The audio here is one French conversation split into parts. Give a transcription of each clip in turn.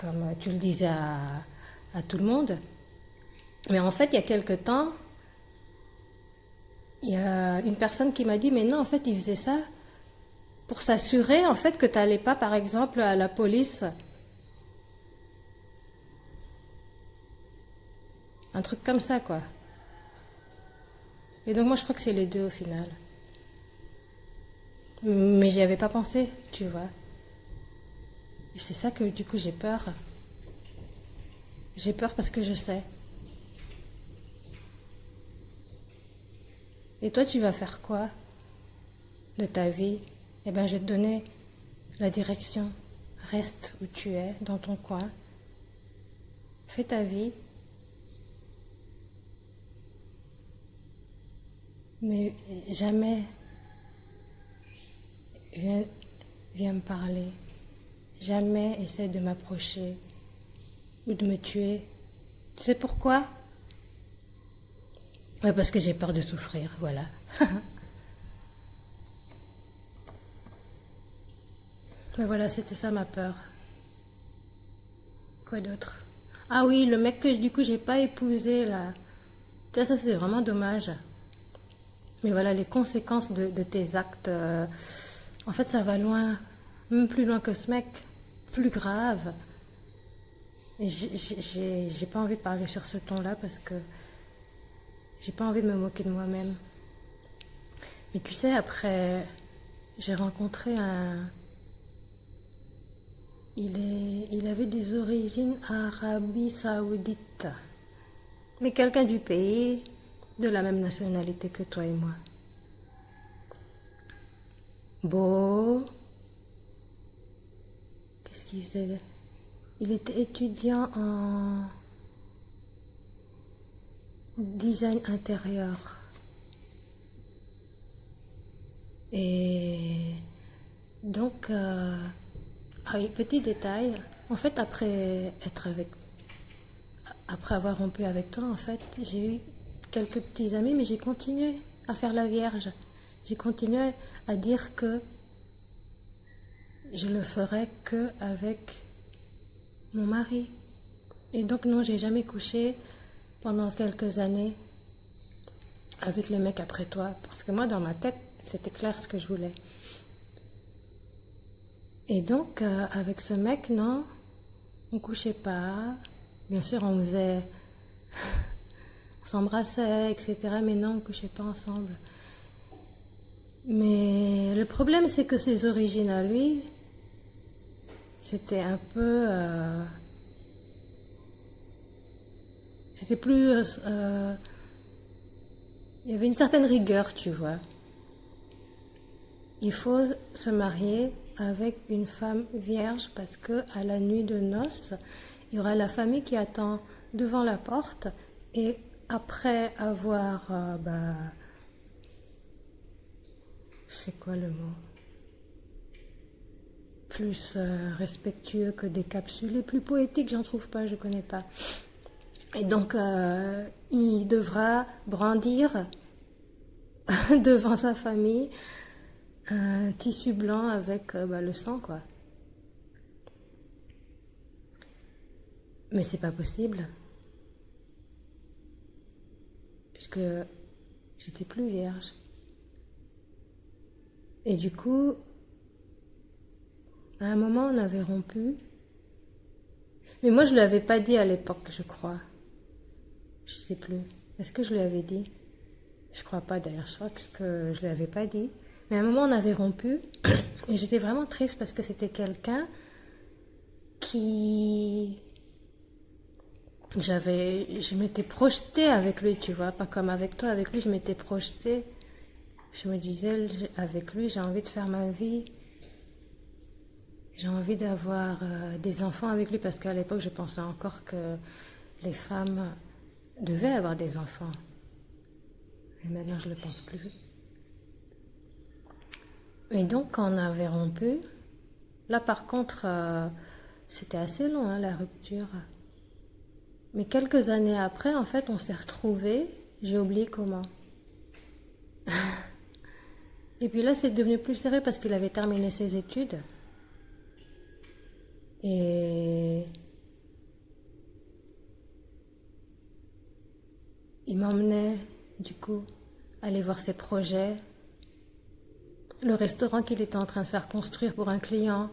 comme tu le disais à tout le monde. Mais en fait, il y a quelque temps, il y a une personne qui m'a dit, mais non, en fait, il faisait ça pour s'assurer, en fait, que tu n'allais pas, par exemple, à la police. Un truc comme ça, quoi. Et donc, moi, je crois que c'est les deux au final. Mais j'y avais pas pensé, tu vois. Et c'est ça que, du coup, j'ai peur. J'ai peur parce que je sais. Et toi, tu vas faire quoi de ta vie? Eh ben, je vais te donner la direction. Reste où tu es, dans ton coin. Fais ta vie. Mais jamais viens, viens me parler. Jamais essaie de m'approcher ou de me tuer. Tu sais pourquoi? Ouais, parce que j'ai peur de souffrir, voilà. Mais voilà, c'était ça ma peur. Quoi d'autre? Ah oui, le mec que du coup j'ai pas épousé là. Tu vois, ça c'est vraiment dommage. Mais voilà, les conséquences de tes actes, en fait ça va loin. Même plus loin que ce mec. Plus grave. Et j'ai pas envie de parler sur ce ton-là parce que j'ai pas envie de me moquer de moi-même. Mais tu sais, après, j'ai rencontré un. Il avait des origines Arabie Saoudite. Mais quelqu'un du pays, de la même nationalité que toi et moi. Beau. Qu'est-ce qu'il faisait? Il était étudiant en design intérieur. Et donc, ah oui, petit détail, en fait, après avoir rompu avec toi, en fait, j'ai eu quelques petits amis, mais j'ai continué à faire la vierge. J'ai continué à dire que je le ferais que avec mon mari. Et donc, non, j'ai jamais couché pendant quelques années avec les mecs après toi, parce que moi, dans ma tête, c'était clair ce que je voulais. Et donc, avec ce mec, non, on couchait pas. Bien sûr, on s'embrassait, etc. Mais non, on couchait pas ensemble. Mais le problème, c'est que ses origines à lui, c'était un peu, c'était plus, il y avait une certaine rigueur, tu vois. Il faut se marier avec une femme vierge parce que à la nuit de noces, il y aura la famille qui attend devant la porte et après avoir, c'est quoi le mot? Plus respectueux que décapsulé, plus poétique, j'en trouve pas, je connais pas. Et donc, il devra brandir devant sa famille un tissu blanc avec le sang, quoi. Mais c'est pas possible, puisque j'étais plus vierge. Et du coup, à un moment, on avait rompu. Mais moi, je lui avais pas dit à l'époque, je crois. Je sais plus. Est-ce que je lui avais dit? Je crois pas d'ailleurs, je crois que je lui avais pas dit. Mais à un moment, on avait rompu. Et j'étais vraiment triste parce que c'était quelqu'un qui. Je m'étais projetée avec lui, tu vois, pas comme avec toi. Avec lui, je m'étais projetée. Je me disais, avec lui, j'ai envie de faire ma vie. J'ai envie d'avoir des enfants avec lui parce qu'à l'époque, je pensais encore que les femmes devaient avoir des enfants. Et maintenant, je ne le pense plus. Et donc, quand on avait rompu, là par contre, c'était assez long, hein, la rupture. Mais quelques années après, en fait, on s'est retrouvés. J'ai oublié comment. Et puis là, c'est devenu plus serré parce qu'il avait terminé ses études. Et m'emmenait, du coup, aller voir ses projets. Le restaurant qu'il était en train de faire construire pour un client.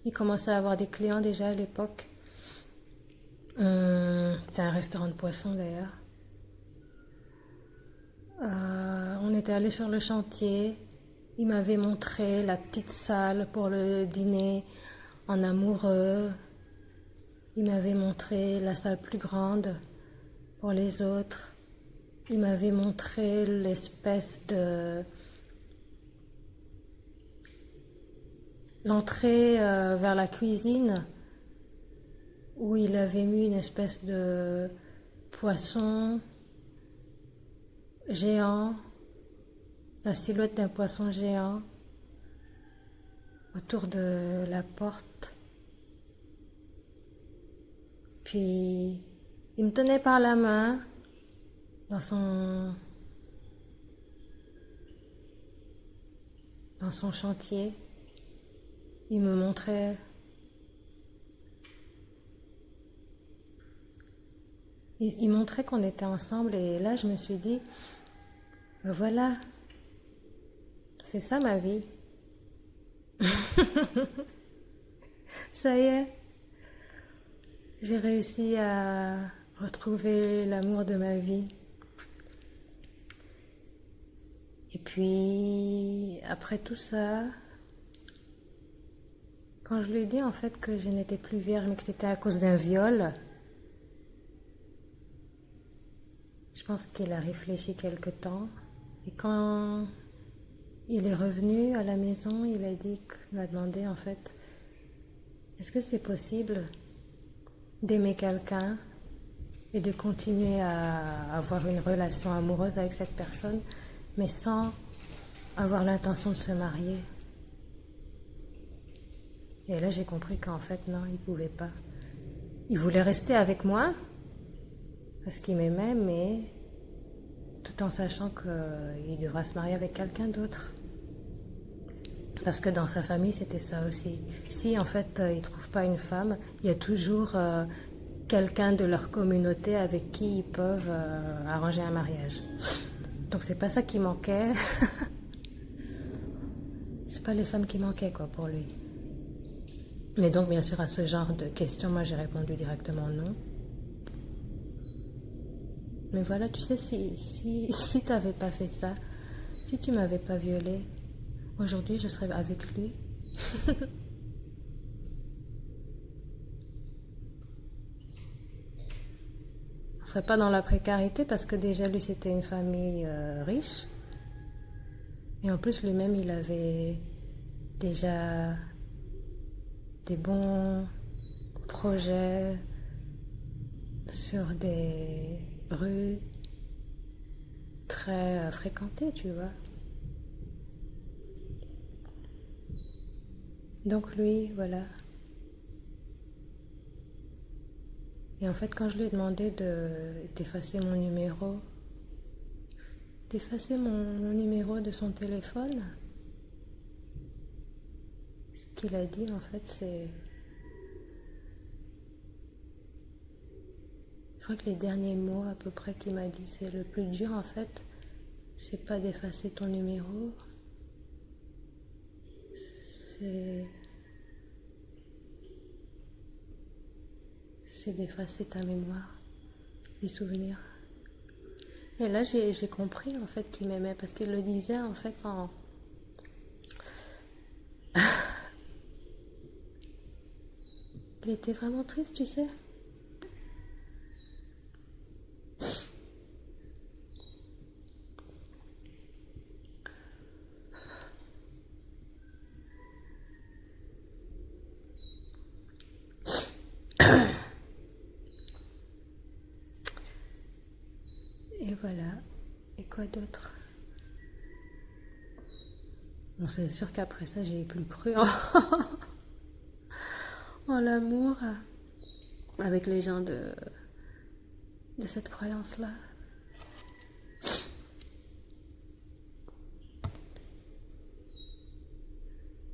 Il commençait à avoir des clients déjà à l'époque. C'était un restaurant de poisson d'ailleurs. On était allé sur le chantier. Il m'avait montré la petite salle pour le dîner en amoureux. Il m'avait montré la salle plus grande pour les autres. Il m'avait montré l'espèce de... l'entrée vers la cuisine où il avait mis une espèce de poisson géant, la silhouette d'un poisson géant autour de la porte. Puis il me tenait par la main dans son chantier. Il me montrait. Il montrait qu'on était ensemble et là je me suis dit, ben voilà, c'est ça ma vie. Ça y est, j'ai réussi à retrouver l'amour de ma vie. Et puis, après tout ça, quand je lui ai dit en fait que je n'étais plus vierge mais que c'était à cause d'un viol, je pense qu'il a réfléchi quelque temps. Et quand il est revenu à la maison, il m'a demandé en fait, est-ce que c'est possible d'aimer quelqu'un et de continuer à avoir une relation amoureuse avec cette personne, mais sans avoir l'intention de se marier? Et là, j'ai compris qu'en fait, non, il pouvait pas. Il voulait rester avec moi parce qu'il m'aimait, mais tout en sachant qu'il devra se marier avec quelqu'un d'autre. Parce que dans sa famille, c'était ça aussi. Si en fait, ils ne trouvent pas une femme, il y a toujours quelqu'un de leur communauté avec qui ils peuvent arranger un mariage. Donc c'est pas ça qui manquait. C'est pas les femmes qui manquaient quoi pour lui. Mais donc bien sûr à ce genre de questions, moi j'ai répondu directement non. Mais voilà, tu sais, si t'avais pas fait ça, si tu m'avais pas violée, aujourd'hui je serais avec lui. On serait pas dans la précarité parce que déjà lui c'était une famille riche. Et en plus lui-même il avait déjà des bons projets sur des rues très fréquentées, tu vois. Donc lui, voilà. Et en fait, quand je lui ai demandé d'effacer mon numéro, mon numéro de son téléphone, ce qu'il a dit, en fait, c'est... Je crois que les derniers mots à peu près qu'il m'a dit, c'est le plus dur, en fait, c'est pas d'effacer ton numéro, c'est d'effacer ta mémoire, les souvenirs. Et là, j'ai compris, en fait, qu'il m'aimait, parce qu'il le disait, en fait, Il était vraiment triste, tu sais. Et voilà. Et quoi d'autre? Bon, c'est sûr qu'après ça, j'ai plus cru en l'amour avec les gens de cette croyance-là.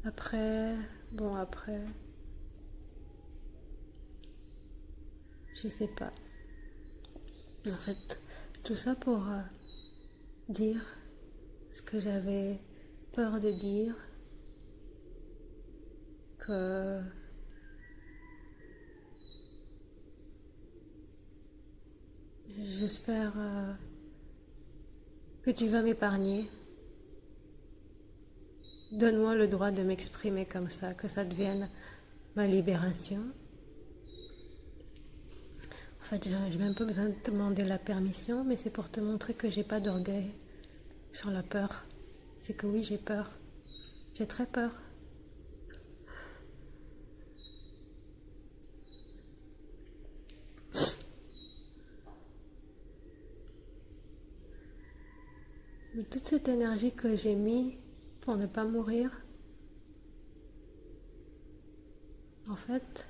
Après, je sais pas. En fait, tout ça pour dire ce que j'avais peur de dire, que j'espère que tu vas m'épargner. Donne-moi le droit de m'exprimer comme ça, que ça devienne ma libération. En fait, j'ai même pas besoin de te demander la permission, mais c'est pour te montrer que j'ai pas d'orgueil sur la peur. C'est que oui, j'ai peur. J'ai très peur. Mais toute cette énergie que j'ai mis pour ne pas mourir, en fait,